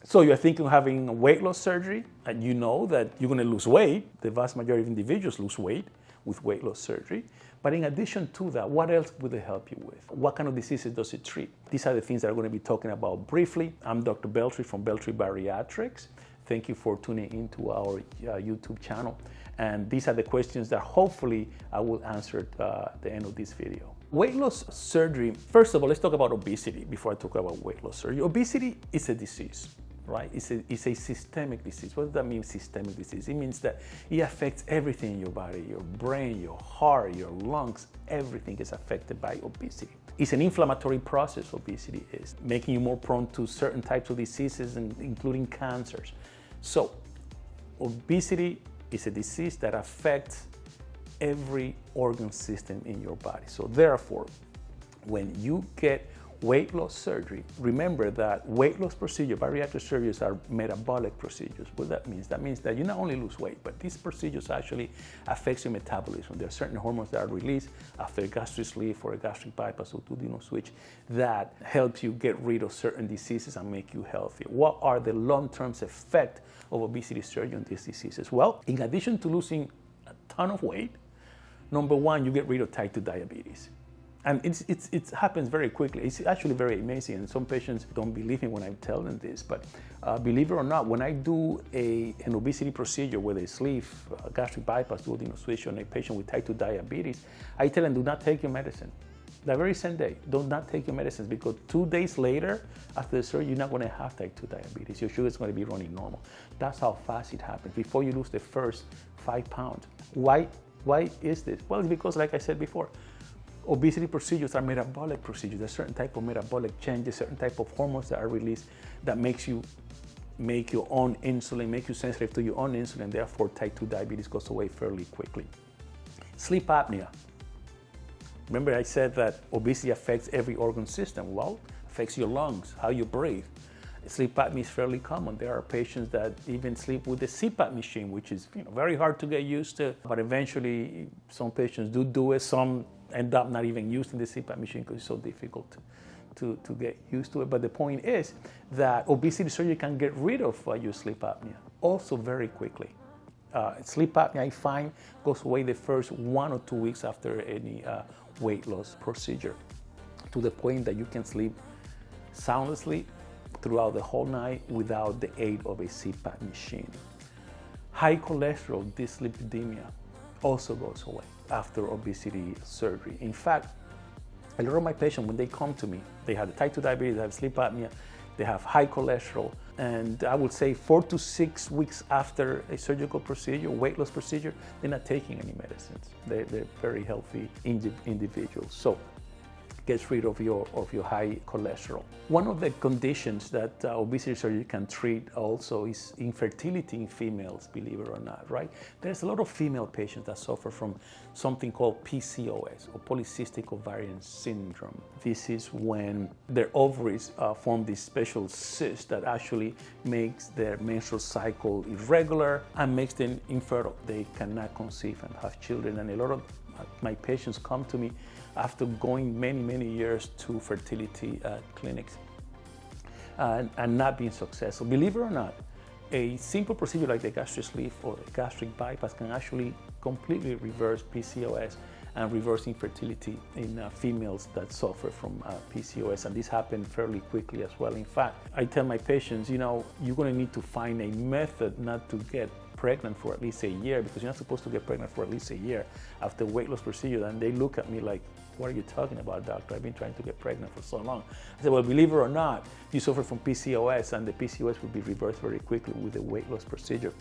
So you're thinking of having a weight loss surgery, and you know that you're going to lose weight. The vast majority of individuals lose weight with weight loss surgery. But in addition to that, what else would it help you with? What kind of diseases does it treat? These are the things that I'm going to be talking about briefly. I'm Dr. Beltry from Beltry Bariatrics. Thank you for tuning into our YouTube channel. And these are the questions that hopefully I will answer at the end of this video. Weight loss surgery, first of all, let's talk about obesity before I talk about weight loss surgery. Obesity is a disease, right? It's a systemic disease. What does that mean, systemic disease? It means that it affects everything in your body, your brain, your heart, your lungs, everything is affected by obesity. It's an inflammatory process, obesity is, making you more prone to certain types of diseases, including cancers. So, obesity is a disease that affects every organ system in your body. So therefore, when you get weight loss surgery, remember that weight loss procedure, bariatric surgeries are metabolic procedures. What that means that you not only lose weight, but these procedures actually affect your metabolism. There are certain hormones that are released after a gastric sleeve or a gastric bypass or duodenal switch that helps you get rid of certain diseases and make you healthier. What are the long-term effects of obesity surgery on these diseases? Well, in addition to losing a ton of weight, number one, you get rid of type 2 diabetes. And it happens very quickly. It's actually very amazing. And some patients don't believe me when I tell them this, but believe it or not, when I do an obesity procedure with a sleeve, gastric bypass, duodenal switch on a patient with type 2 diabetes, I tell them, do not take your medicine. The very same day, do not take your medicines, because 2 days later after the surgery, you're not going to have type 2 diabetes. Your sugar is going to be running normal. That's how fast it happens before you lose the first 5 pounds. Why is this? Well, it's because, like I said before, obesity procedures are metabolic procedures. There's certain type of metabolic changes, certain type of hormones that are released that makes you make your own insulin, make you sensitive to your own insulin, therefore type 2 diabetes goes away fairly quickly. Sleep apnea. Remember I said that obesity affects every organ system. Well, affects your lungs, how you breathe. Sleep apnea is fairly common. There are patients that even sleep with the CPAP machine, which is very hard to get used to, but eventually some patients do it. Some end up not even using the CPAP machine because it's so difficult to get used to it. But the point is that obesity surgery can get rid of your sleep apnea also very quickly. Sleep apnea, I find, goes away the first 1 or 2 weeks after any weight loss procedure, to the point that you can sleep soundlessly throughout the whole night without the aid of a CPAP machine. High cholesterol, dyslipidemia, also goes away after obesity surgery. In fact, a lot of my patients, when they come to me, they have the type 2 diabetes, they have sleep apnea, they have high cholesterol, and I would say 4 to 6 weeks after a surgical procedure, weight loss procedure, they're not taking any medicines. They're very healthy individuals. So, gets rid of your high cholesterol. One of the conditions that obesity surgery can treat also is infertility in females, believe it or not, right? There's a lot of female patients that suffer from something called PCOS, or polycystic ovarian syndrome. This is when their ovaries form this special cyst that actually makes their menstrual cycle irregular and makes them infertile. They cannot conceive and have children, and a lot of my patients come to me after going many years to fertility clinics and not being successful. Believe it or not, a simple procedure like the gastric sleeve or the gastric bypass can actually completely reverse PCOS and reverse infertility in females that suffer from PCOS, and this happened fairly quickly as well. In fact, I tell my patients, you're going to need to find a method not to get pregnant for at least a year, because you're not supposed to get pregnant for at least a year after weight loss procedure. And they look at me like, what are you talking about, doctor? I've been trying to get pregnant for so long. I said, well, believe it or not, you suffer from PCOS, and the PCOS will be reversed very quickly with the weight loss procedure.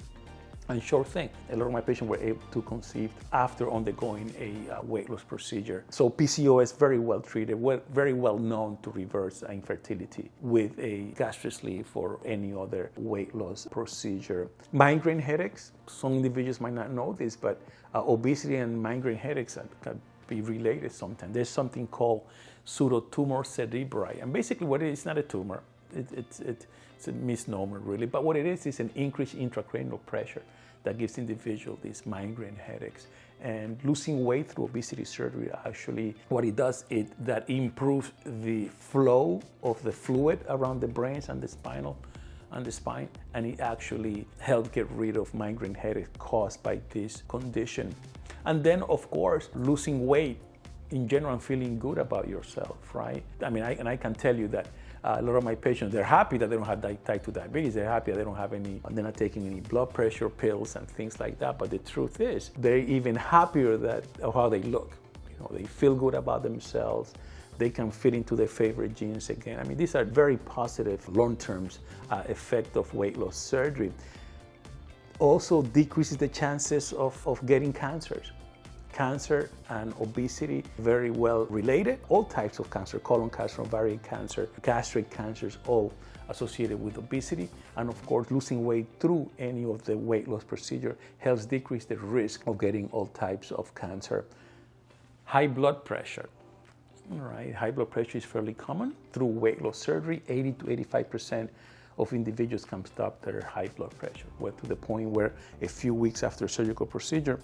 And sure thing, a lot of my patients were able to conceive after undergoing a weight loss procedure. So PCOS very well treated, very well known to reverse infertility with a gastric sleeve or any other weight loss procedure. Migraine headaches, some individuals might not know this, but obesity and migraine headaches can be related sometimes. There's something called pseudotumor cerebri, and basically what it is, not a tumor. It's a misnomer really, but what it is an increased intracranial pressure that gives individuals these migraine headaches. And losing weight through obesity surgery, actually what it does is that improves the flow of the fluid around the brains and the spinal on the spine, and it actually helped get rid of migraine headache caused by this condition. And then, of course, losing weight in general and feeling good about yourself, right? I mean, I can tell you that a lot of my patients, they're happy that they don't have type 2 diabetes. They're happy that they don't have they're not taking any blood pressure pills and things like that. But the truth is, they're even happier of how they look. You know, they feel good about themselves. They can fit into their favorite jeans again. I mean, these are very positive long-term effect of weight loss surgery. Also decreases the chances of getting cancers. Cancer and obesity, very well related. All types of cancer, colon cancer, ovarian cancer, gastric cancers, all associated with obesity. And of course, losing weight through any of the weight loss procedure helps decrease the risk of getting all types of cancer. High blood pressure. All right, high blood pressure is fairly common. Through weight loss surgery, 80 to 85% of individuals can stop their high blood pressure, to the point where a few weeks after surgical procedure,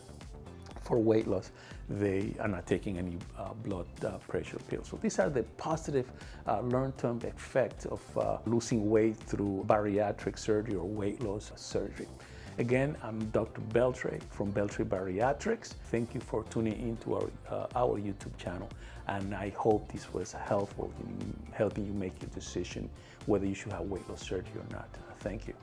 for weight loss, they are not taking any blood pressure pills. So these are the positive long-term effects of losing weight through bariatric surgery or weight loss surgery. Again, I'm Dr. Beltre from Beltre Bariatrics. Thank you for tuning into our YouTube channel, and I hope this was helpful in helping you make your decision whether you should have weight loss surgery or not. Thank you.